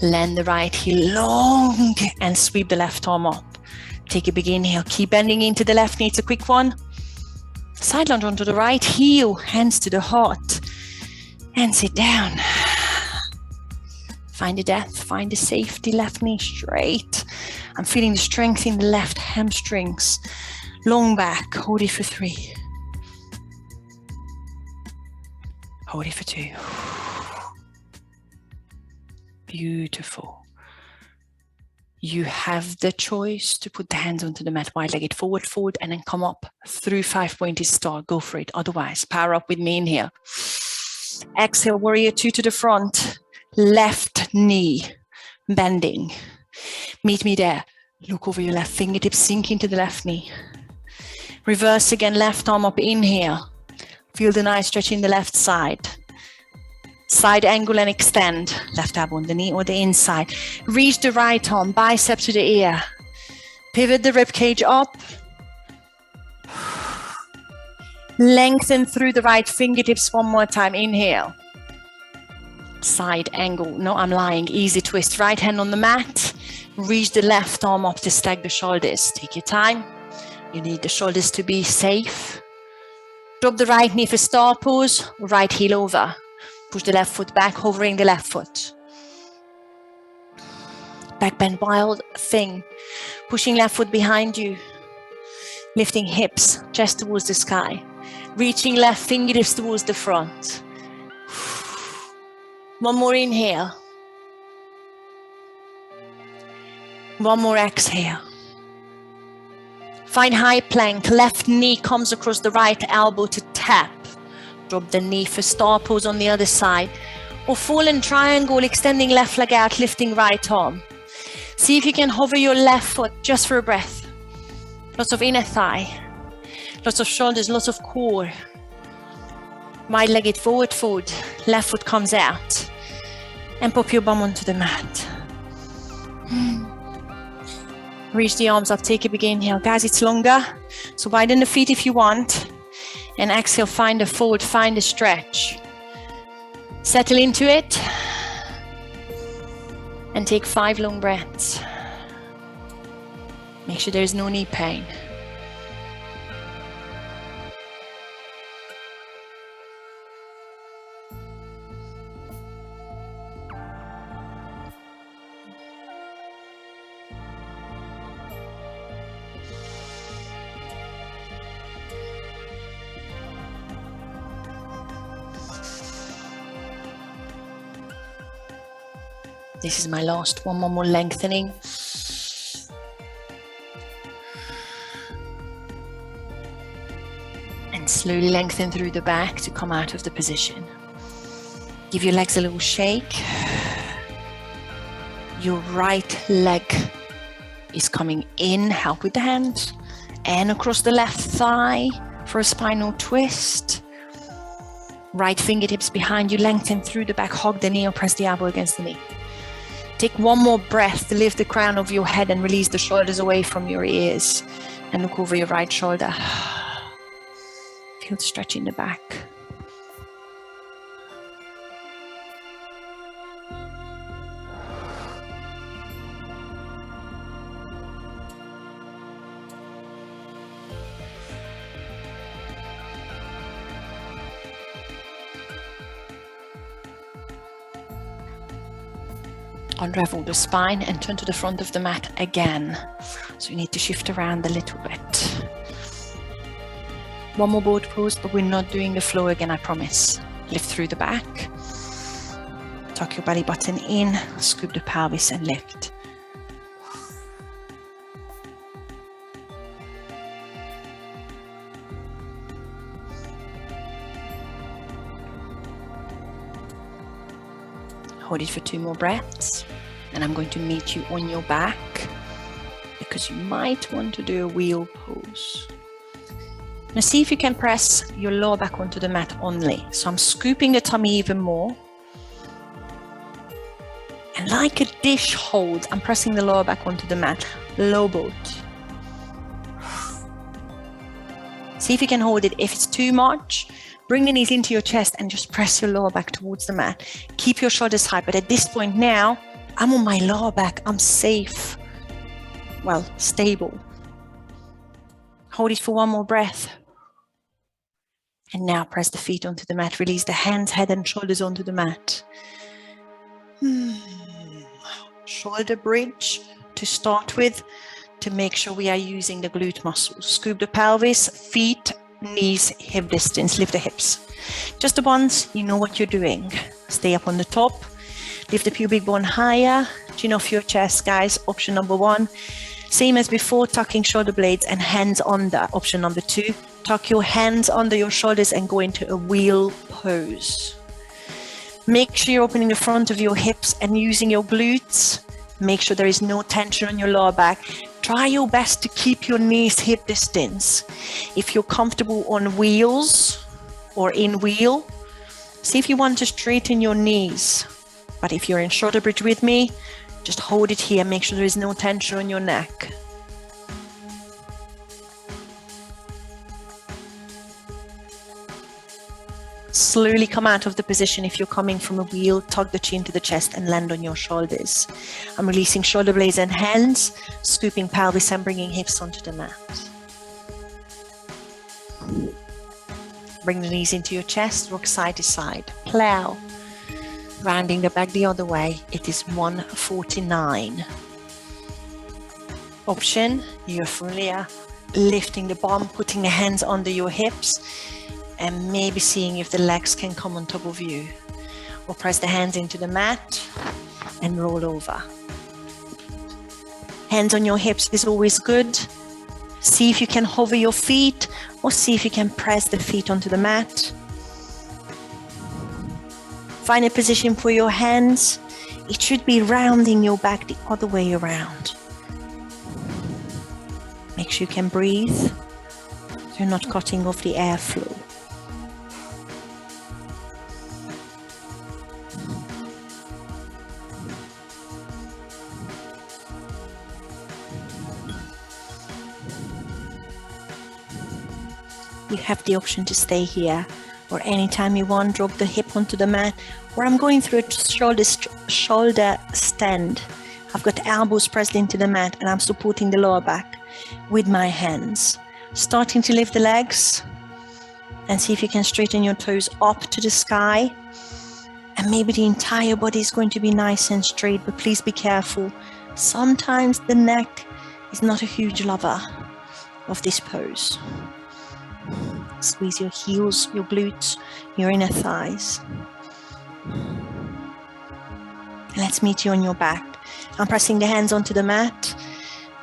Land the right heel long and sweep the left arm up. Take a big inhale, keep bending into the left knee, it's a quick one. Side lunge onto the right heel, hands to the heart. And sit down. Find the depth, find the safety, left knee straight. I'm feeling the strength in the left hamstrings. Long back, hold it for 3. Hold it for 2. Beautiful. You have the choice to put the hands onto the mat, wide-legged, forward, forward, and then come up through 5-pointed star. Go for it. Otherwise, power up with me in here. Exhale, warrior 2 to the front. Left knee bending. Meet me there. Look over your left fingertips, sink into the left knee. Reverse again, left arm up, inhale. Feel the nice stretch in the left side. Side angle and extend. Left elbow on the knee or the inside. Reach the right arm, bicep to the ear. Pivot the rib cage up. Lengthen through the right fingertips one more time. Inhale. Side angle. No, I'm lying. Easy twist. Right hand on the mat. Reach the left arm up to stack the shoulders. Take your time. You need the shoulders to be safe. Drop the right knee for star pose. Right heel over. Push the left foot back, hovering the left foot. Back bend, wild thing. Pushing left foot behind you. Lifting hips, chest towards the sky. Reaching left fingertips towards the front. One more inhale. One more exhale. Find high plank. Left knee comes across the right elbow to tap. Drop the knee for star pose on the other side. Or fallen triangle, extending left leg out, lifting right arm. See if you can hover your left foot just for a breath. Lots of inner thigh. Lots of shoulders, lots of core. Wide-legged forward fold. Left foot comes out. And pop your bum onto the mat. Reach the arms up, take a big inhale. Guys, it's longer, so widen the feet if you want. And exhale, find a fold, find a stretch. Settle into it. And take 5 long breaths. Make sure there's no knee pain. This is my last one, more lengthening. And slowly lengthen through the back to come out of the position. Give your legs a little shake. Your right leg is coming in, help with the hand, and across the left thigh for a spinal twist. Right fingertips behind you, lengthen through the back, hug the knee or press the elbow against the knee. Take one more breath to lift the crown of your head and release the shoulders away from your ears. And look over your right shoulder. Feel the stretch in the back. Unravel the spine and turn to the front of the mat again. So you need to shift around a little bit. One more boat pose, but we're not doing the flow again, I promise. Lift through the back. Tuck your belly button in, scoop the pelvis and lift. Hold it for 2 more breaths, and I'm going to meet you on your back because you might want to do a wheel pose. Now see if you can press your lower back onto the mat only. So I'm scooping the tummy even more. And like a dish hold, I'm pressing the lower back onto the mat. Low boat. See if you can hold it. If it's too much, bring the knees into your chest and just press your lower back towards the mat. Keep your shoulders high, but at this point now, I'm on my lower back. I'm safe. Well, stable. Hold it for one more breath. And now press the feet onto the mat. Release the hands, head and shoulders onto the mat. Shoulder bridge to start with, to make sure we are using the glute muscles. Scoop the pelvis, feet, knees, hip distance, lift the hips. Just the ones, you know what you're doing. Stay up on the top, lift the pubic bone higher, chin off your chest, guys. Option number 1. Same as before, tucking shoulder blades and hands under. Option number 2, tuck your hands under your shoulders and go into a wheel pose. Make sure you're opening the front of your hips and using your glutes. Make sure there is no tension on your lower back. Try your best to keep your knees hip distance. If you're comfortable on wheels or in wheel, see if you want to straighten your knees. But if you're in shoulder bridge with me, just hold it here. Make sure there is no tension on your neck. Slowly come out of the position. If you're coming from a wheel, tuck the chin to the chest and land on your shoulders. I'm releasing shoulder blades and hands, scooping pelvis and bringing hips onto the mat. Bring the knees into your chest, rock side to side. Plow. Rounding the back the other way. It is 149. Option, you're familiar. Lifting the bum, putting the hands under your hips, and maybe seeing if the legs can come on top of you. Or press the hands into the mat and roll over. Hands on your hips is always good. See if you can hover your feet, or see if you can press the feet onto the mat. Find a position for your hands. It should be rounding your back the other way around. Make sure you can breathe, so you're not cutting off the airflow. You have the option to stay here, or anytime you want, drop the hip onto the mat, or I'm going through a shoulder stand. I've got elbows pressed into the mat and I'm supporting the lower back with my hands. Starting to lift the legs and see if you can straighten your toes up to the sky. And maybe the entire body is going to be nice and straight, but please be careful. Sometimes the neck is not a huge lover of this pose. Squeeze your heels, your glutes, your inner thighs. Let's meet you on your back. I'm pressing the hands onto the mat.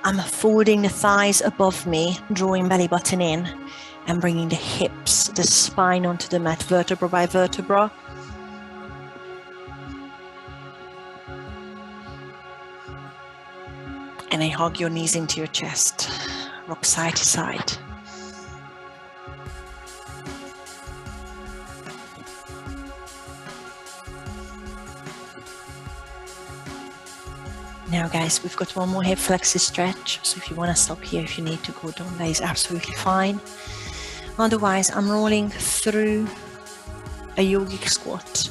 I'm folding the thighs above me, drawing belly button in, and bringing the hips, the spine onto the mat, vertebra by vertebra. And I hug your knees into your chest, rock side to side. Now guys, we've got one more hip flexor stretch, so if you want to stop here, if you need to go down, that is absolutely fine. Otherwise, I'm rolling through a yogic squat.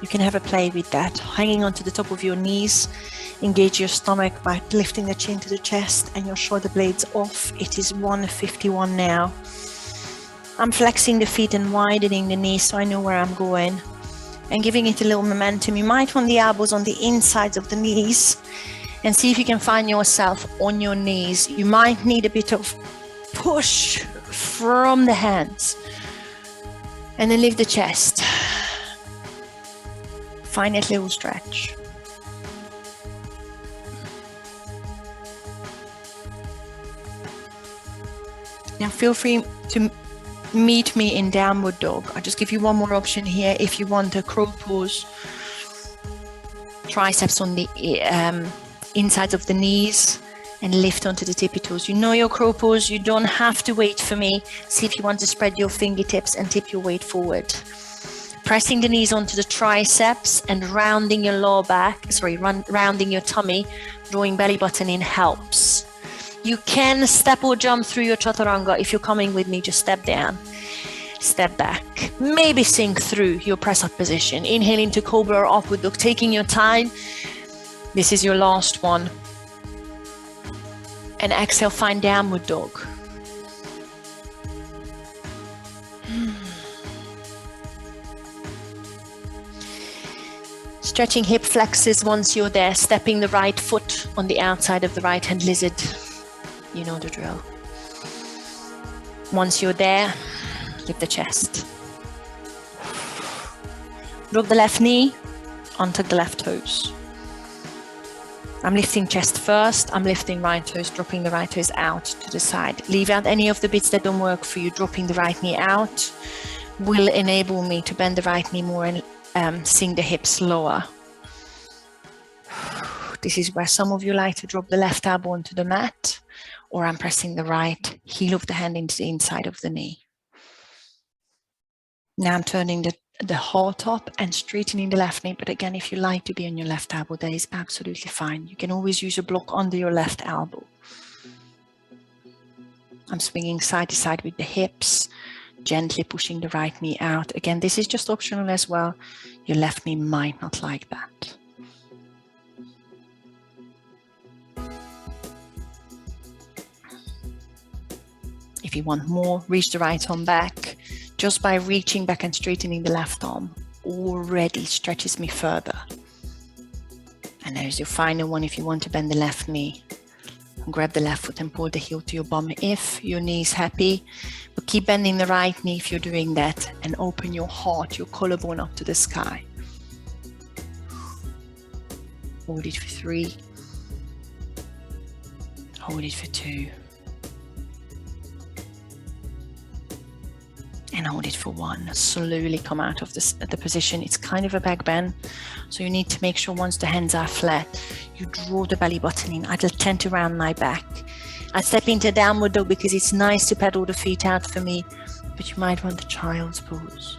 You can have a play with that, hanging onto the top of your knees. Engage your stomach by lifting the chin to the chest and your shoulder blades off. It is 151 now. I'm flexing the feet and widening the knees so I know where I'm going, and giving it a little momentum. You might want the elbows on the insides of the knees, and see if you can find yourself on your knees. You might need a bit of push from the hands. And then lift the chest. Find that little stretch. Now feel free to meet me in downward dog. I'll just give you one more option here. If you want a crow pose, triceps on the insides of the knees, and lift onto the tippy toes. You know your crow pose, you don't have to wait for me. See if you want to spread your fingertips and tip your weight forward. Pressing the knees onto the triceps and rounding your lower back, rounding your tummy, drawing belly button in helps. You can step or jump through your chaturanga. If you're coming with me, just step down, step back, maybe sink through your press up position. Inhale into cobra or upward dog, taking your time. This is your last one. And exhale, find downward dog. Stretching hip flexors once you're there, stepping the right foot on the outside of the right hand lizard. You know the drill. Once you're there, lift the chest. Drop the left knee, untuck the left toes. I'm lifting chest first, I'm lifting right toes, dropping the right toes out to the side. Leave out any of the bits that don't work for you. Dropping the right knee out will enable me to bend the right knee more and sink the hips lower. This is where some of you like to drop the left elbow onto the mat, or I'm pressing the right heel of the hand into the inside of the knee. Now I'm turning the heart up and straightening the left knee. But again, if you like to be on your left elbow, that is absolutely fine. You can always use a block under your left elbow. I'm swinging side to side with the hips, gently pushing the right knee out. Again, this is just optional as well. Your left knee might not like that. If you want more, reach the right arm back. Just by reaching back and straightening the left arm already stretches me further. And there's your final one. If you want to bend the left knee, grab the left foot and pull the heel to your bum if your knee is happy. But keep bending the right knee if you're doing that, and open your heart, your collarbone up to the sky. Hold it for 3. Hold it for 2. And hold it for 1. Slowly come out of the position. It's kind of a back bend, so you need to make sure once the hands are flat, you draw the belly button in. I tend to round my back. I step into downward dog because it's nice to pedal the feet out for me, but you might want the child's pose.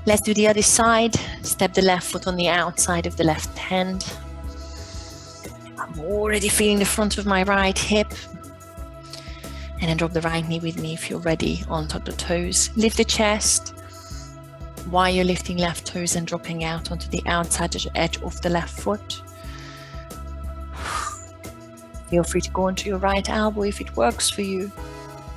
Let's do the other side. Step the left foot on the outside of the left hand. I'm already feeling the front of my right hip. And then drop the right knee with me if you're ready onto the toes. Lift the chest while you're lifting left toes and dropping out onto the outside edge of the left foot. Feel free to go onto your right elbow if it works for you.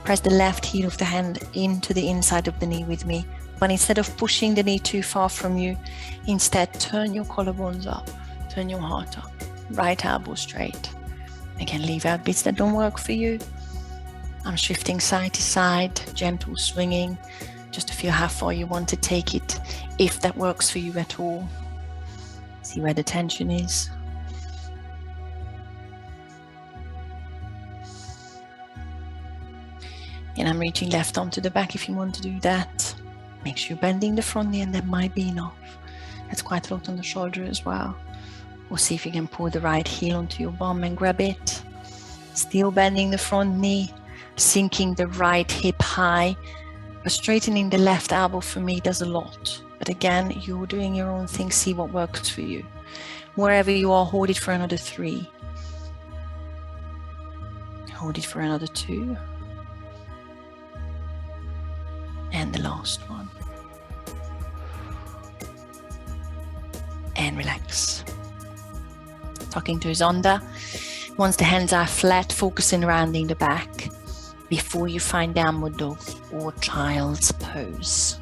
Press the left heel of the hand into the inside of the knee with me. But instead of pushing the knee too far from you, instead turn your collarbones up, turn your heart up. Right elbow straight. Again, leave out bits that don't work for you. I'm shifting side to side, gentle swinging, just to feel how far you want to take it, if that works for you at all. See where the tension is. And I'm reaching left arm to the back if you want to do that. Make sure you're bending the front knee, and that might be enough. That's quite a lot on the shoulder as well. Or see if you can pull the right heel onto your bum and grab it. Still bending the front knee, sinking the right hip high, but straightening the left elbow for me does a lot. But again, you're doing your own thing, see what works for you. Wherever you are, hold it for another 3. Hold it for another 2. And the last one. And relax. Tucking toes under. Once the hands are flat, focusing rounding the back before you find downward dog or child's pose.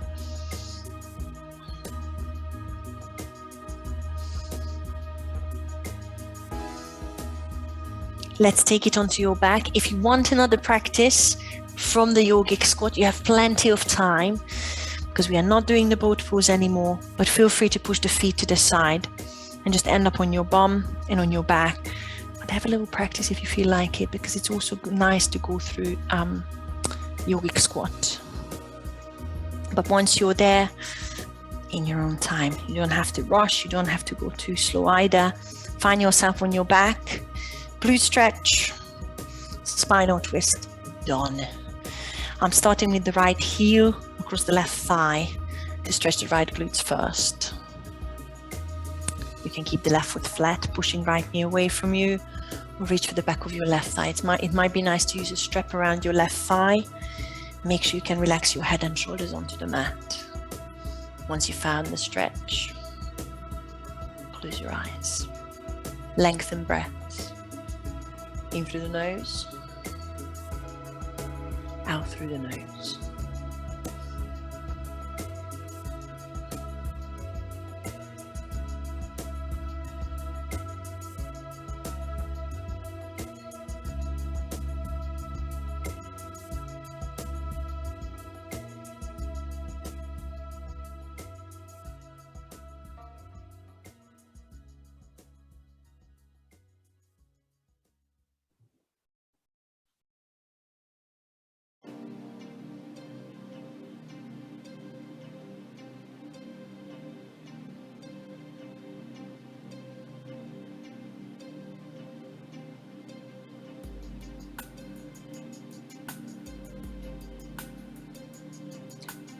Let's take it onto your back. If you want another practice from the yogic squat, you have plenty of time because we are not doing the boat pose anymore, but feel free to push the feet to the side and just end up on your bum and on your back. But have a little practice if you feel like it, because it's also nice to go through yogic squat. But once you're there, in your own time. You don't have to rush. You don't have to go too slow either. Find yourself on your back. Glute stretch. Spinal twist. Done. I'm starting with the right heel across the left thigh to stretch the right glutes first. You can keep the left foot flat, pushing right knee away from you, or reach for the back of your left thigh. It might be nice to use a strap around your left thigh. Make sure you can relax your head and shoulders onto the mat. Once you've found the stretch, close your eyes. Lengthen breaths. In through the nose, out through the nose.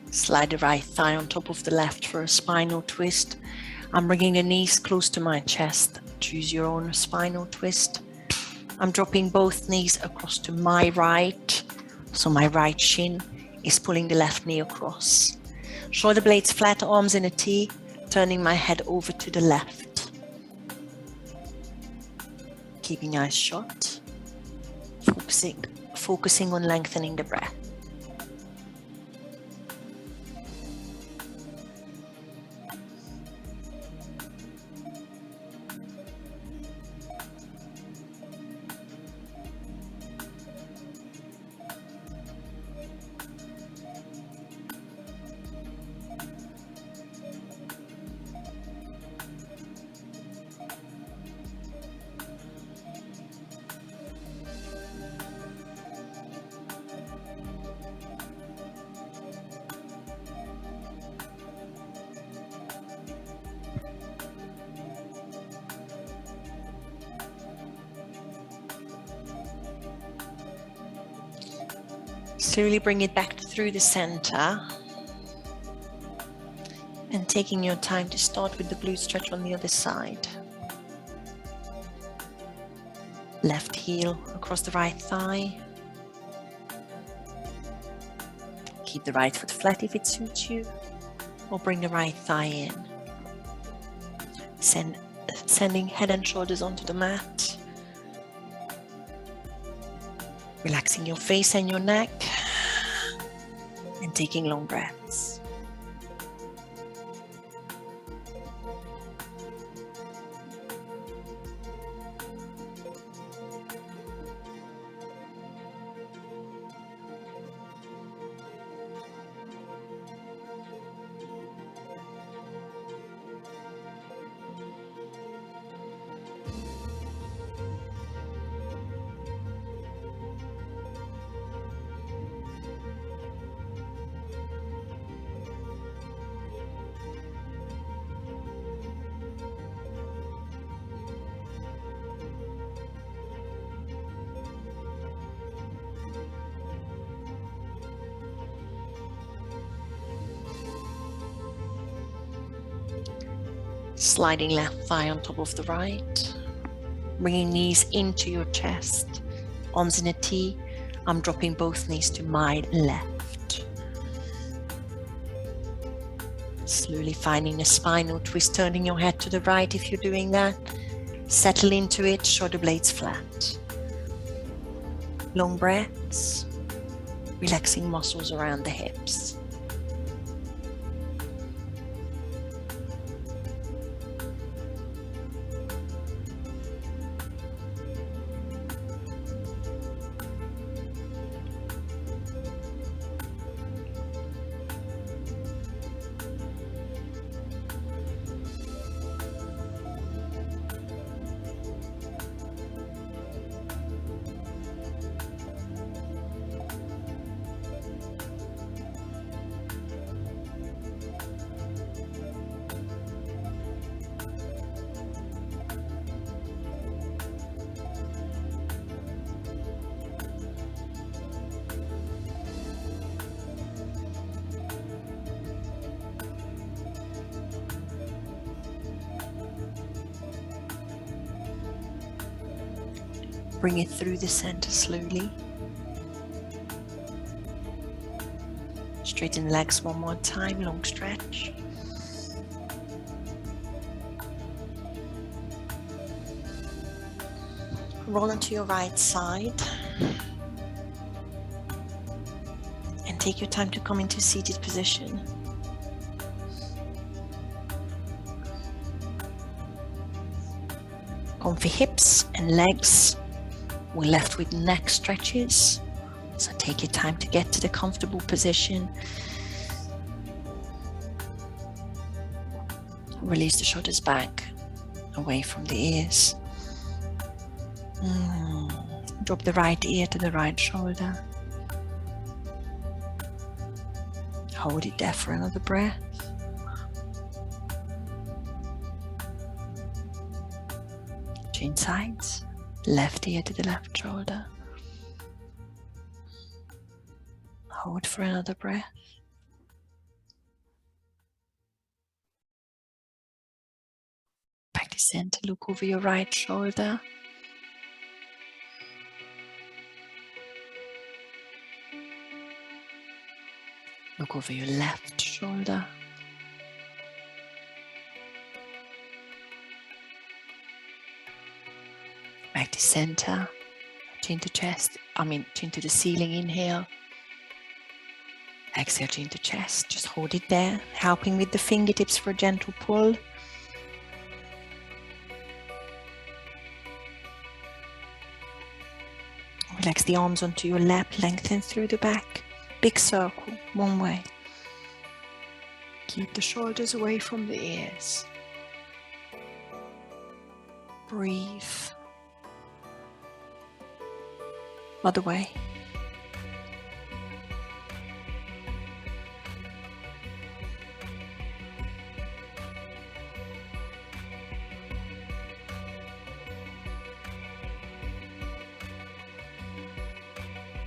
Slide the right thigh on top of the left for a spinal twist. I'm bringing the knees close to my chest. Choose your own spinal twist. I'm dropping both knees across to my right. So my right shin is pulling the left knee across. Shoulder blades flat, arms in a T, turning my head over to the left. Keeping eyes shut. Focusing on lengthening the breath. Slowly bring it back through the center and taking your time to start with the glute stretch on the other side. Left heel across the right thigh. Keep the right foot flat if it suits you, or bring the right thigh in. Sending head and shoulders onto the mat. Relaxing your face and your neck and taking long breaths. Sliding left thigh on top of the right, bringing knees into your chest, arms in a T. I'm dropping both knees to my left. Slowly finding a spinal twist, turning your head to the right if you're doing that. Settle into it, shoulder blades flat. Long breaths, relaxing muscles around the hips. Bring it through the center slowly. Straighten the legs one more time, long stretch. Roll onto your right side. And take your time to come into seated position. Comfy hips and legs. We're left with neck stretches. So take your time to get to the comfortable position. Release the shoulders back, away from the ears. Drop the right ear to the right shoulder. Hold it there for another breath. Change sides. Left ear to the left shoulder. Hold for another breath. Back to center, look over your right shoulder. Look over your left shoulder. Back to center. Chin to chest, chin to the ceiling, inhale. Exhale, chin to chest. Just hold it there, helping with the fingertips for a gentle pull. Relax the arms onto your lap, lengthen through the back. Big circle, one way. Keep the shoulders away from the ears. Breathe. Other way.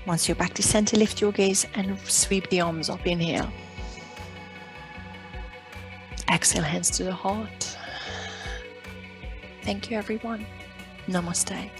Once you're back to center, lift your gaze and sweep the arms up. Inhale. Exhale, hands to the heart. Thank you, everyone. Namaste.